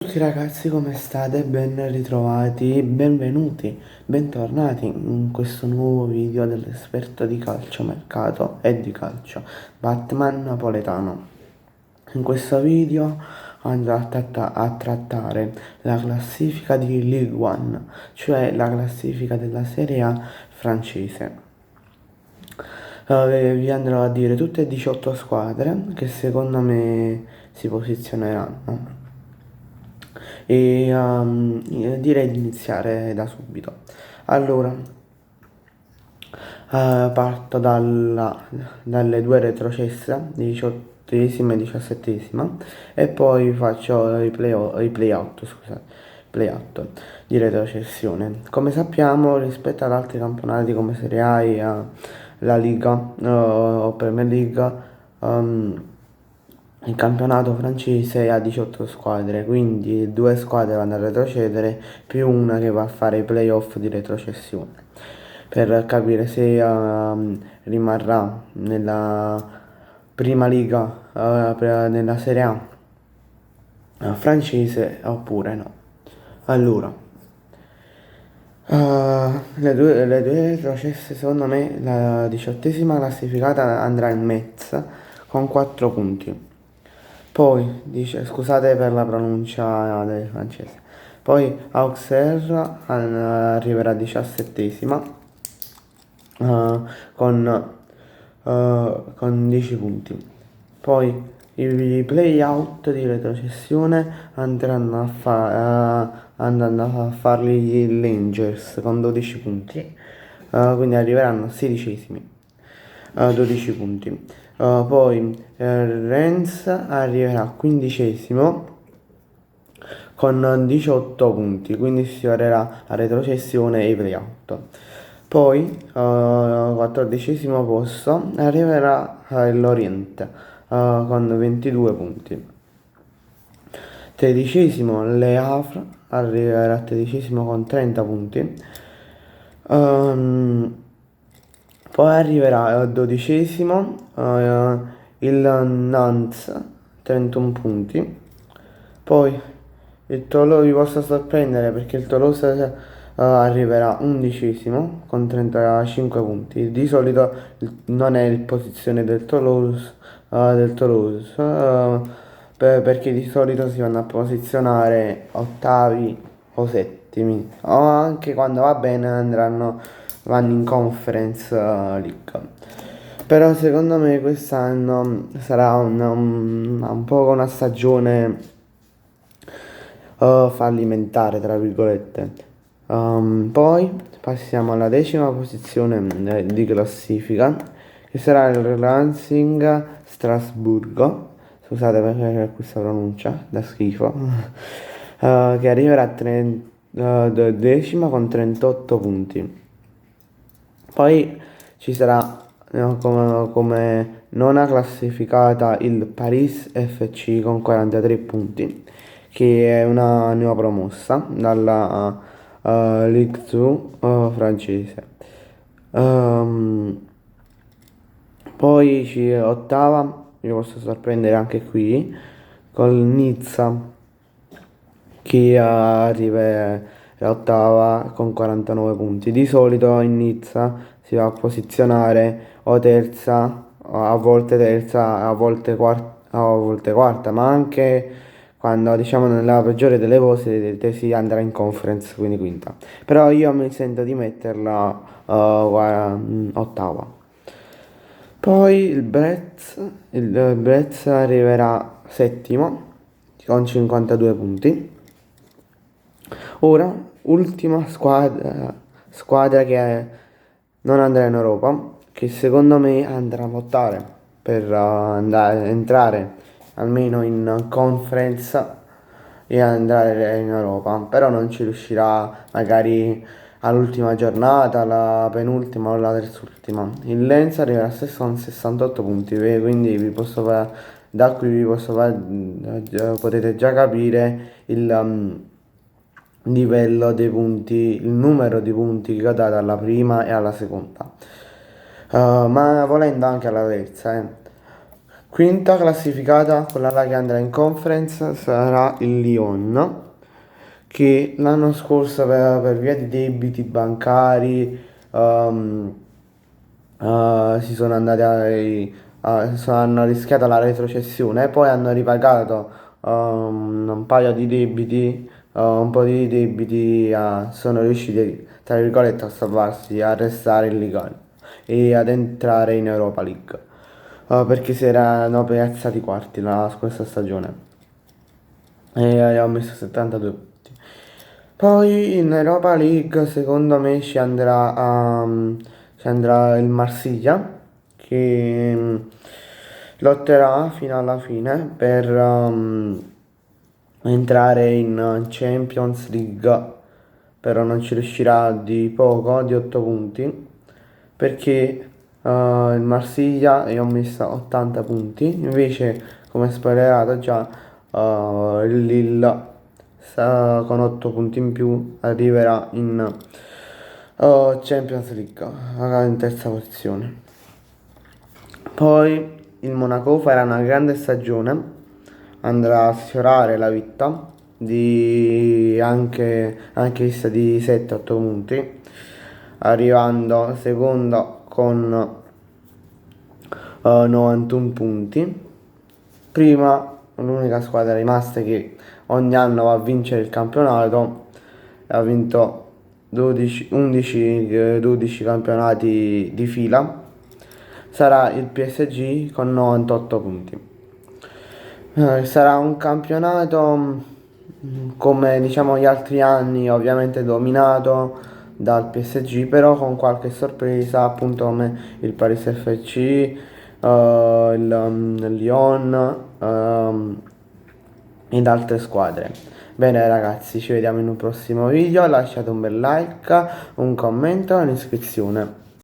Tutti ragazzi, come state? Ben ritrovati, benvenuti, bentornati in questo nuovo video dell'esperto di calciomercato e di calcio, Batman Napoletano. In questo video andrò a trattare la classifica di Ligue 1, cioè la classifica della Serie A francese. Vi andrò a dire tutte e 18 squadre che secondo me si posizioneranno. Direi di iniziare da subito. Allora, parto dalle due retrocesse, 18esima e 17esima, e poi faccio i playout, scusate, playout di retrocessione. Come sappiamo, rispetto ad altri campionati come Serie A e la Liga o Premier League, il campionato francese ha 18 squadre, quindi due squadre vanno a retrocedere più una che va a fare i playoff di retrocessione per capire se rimarrà nella prima liga, nella Serie A francese oppure no. Allora, le due retrocesse, secondo me la 18esima classificata andrà in Metz con 4 punti. Poi dice, scusate per la pronuncia del francese. Poi Auxerre arriverà 17esima con, con 10 punti. Poi i play-out di retrocessione andranno a farli gli Rangers con 12 punti. Quindi arriveranno 16esimi, 12 punti. Poi Rennes arriverà 15esimo con 18 punti, quindi si sfiorerà la retrocessione e i playout. Poi, 14esimo posto, arriverà l'Orient con 22 punti. 13esimo Le Havre arriverà 13esimo con 30 punti. Poi arriverà 12esimo il Nantes, 31 punti. Poi il Toulouse vi posso sorprendere perché il Toulouse arriverà 11esimo con 35 punti. Di solito non è il posizione del Toulouse, perché di solito si vanno a posizionare ottavi o settimi, o anche quando va bene vanno in Conference League. Però secondo me quest'anno sarà un po' una stagione fallimentare, tra virgolette. Poi passiamo alla 10ª posizione di classifica, che sarà il Racing Strasburgo. Scusate per questa pronuncia, da schifo. Che arriverà a 12ª con 38 punti. Poi ci sarà come nona classificata il Paris FC con 43 punti, che è una nuova promossa dalla Ligue 2 francese. Poi ottava, mi posso sorprendere anche qui, col Nizza che arriva ottava con 49 punti. Di solito in Nizza si va a posizionare o terza, a volte terza, a volte quarta, ma anche quando diciamo nella peggiore delle volte si andrà in conference, quindi quinta. Però io mi sento di metterla ottava. Poi il Brest arriverà settimo con 52 punti. Ora, ultima squadra che non andrà in Europa, che secondo me andrà a lottare per entrare almeno in conference e andare in Europa, però non ci riuscirà magari all'ultima giornata, la penultima o la terzultima. Il Lens arriverà stesso con 68 punti, quindi da qui potete già capire il livello dei punti, il numero di punti che ho dato alla prima e alla seconda. Ma volendo anche alla terza. Quinta classificata, quella là che andrà in conference, sarà il Lyon, che l'anno scorso per via di debiti bancari ehm, hanno rischiato la retrocessione e poi hanno ripagato un paio di debiti, un po' di debiti, sono riusciti, tra virgolette, a salvarsi, a restare in Liga e ad entrare in Europa League. Perché si erano piazzati quarti la scorsa stagione e ho messo 72 punti. Poi in Europa League secondo me ci andrà il Marsiglia che lotterà fino alla fine per entrare in Champions League, però non ci riuscirà di poco, di 8 punti, perché il Marsiglia io ho messo 80 punti, invece come spoilerato già il Lille con 8 punti in più arriverà in Champions League, in terza posizione. Poi il Monaco farà una grande stagione, andrà a sfiorare la vetta di anche essa di 7-8 punti, arrivando secondo con 91 punti. Prima l'unica squadra rimasta che ogni anno va a vincere il campionato, ha vinto 12 campionati di fila, sarà il PSG con 98 punti. Sarà un campionato come diciamo gli altri anni, ovviamente dominato dal PSG, però con qualche sorpresa, appunto come il Paris FC, il Lyon ed altre squadre. Bene ragazzi, ci vediamo in un prossimo video, lasciate un bel like, un commento e un'iscrizione.